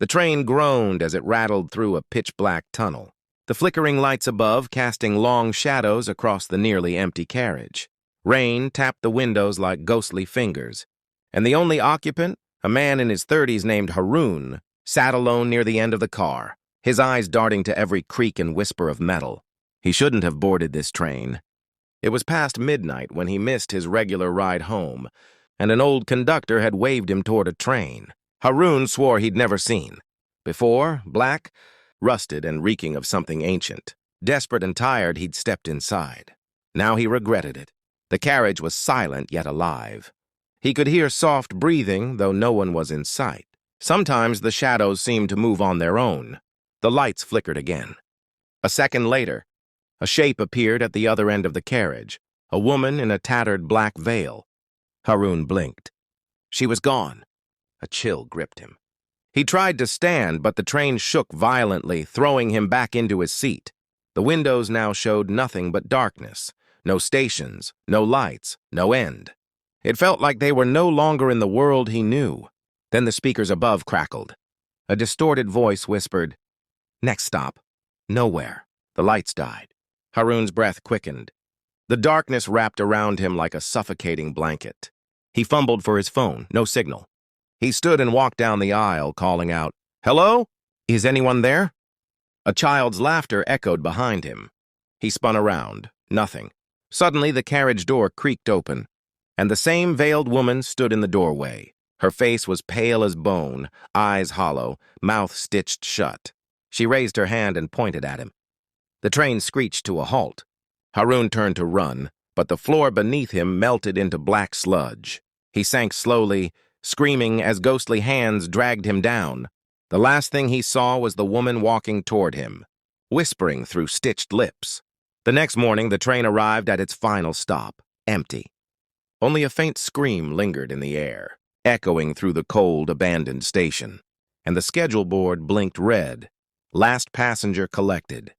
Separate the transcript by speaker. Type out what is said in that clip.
Speaker 1: The train groaned as it rattled through a pitch-black tunnel, the flickering lights above casting long shadows across the nearly empty carriage. Rain tapped the windows like ghostly fingers, and the only occupant, a man in his 30s named Haroon, sat alone near the end of the car, his eyes darting to every creak and whisper of metal. He shouldn't have boarded this train. It was past midnight when he missed his regular ride home, and an old conductor had waved him toward a train Haroon swore he'd never seen. Before, black, rusted and reeking of something ancient. Desperate and tired, he'd stepped inside. Now he regretted it. The carriage was silent yet alive. He could hear soft breathing, though no one was in sight. Sometimes the shadows seemed to move on their own. The lights flickered again. A second later, a shape appeared at the other end of the carriage, a woman in a tattered black veil. Haroon blinked. She was gone. A chill gripped him. He tried to stand, but the train shook violently, throwing him back into his seat. The windows now showed nothing but darkness. No stations, no lights, no end. It felt like they were no longer in the world he knew. Then the speakers above crackled. A distorted voice whispered, "Next stop, nowhere." The lights died. Haroon's breath quickened. The darkness wrapped around him like a suffocating blanket. He fumbled for his phone, no signal. He stood and walked down the aisle, calling out, "Hello? Is anyone there?" A child's laughter echoed behind him. He spun around. Nothing. Suddenly, the carriage door creaked open, and the same veiled woman stood in the doorway. Her face was pale as bone, eyes hollow, mouth stitched shut. She raised her hand and pointed at him. The train screeched to a halt. Haroon turned to run, but the floor beneath him melted into black sludge. He sank slowly, screaming as ghostly hands dragged him down. The last thing he saw was the woman walking toward him, whispering through stitched lips. The next morning, the train arrived at its final stop, empty. Only a faint scream lingered in the air, echoing through the cold, abandoned station, and the schedule board blinked red. Last passenger collected.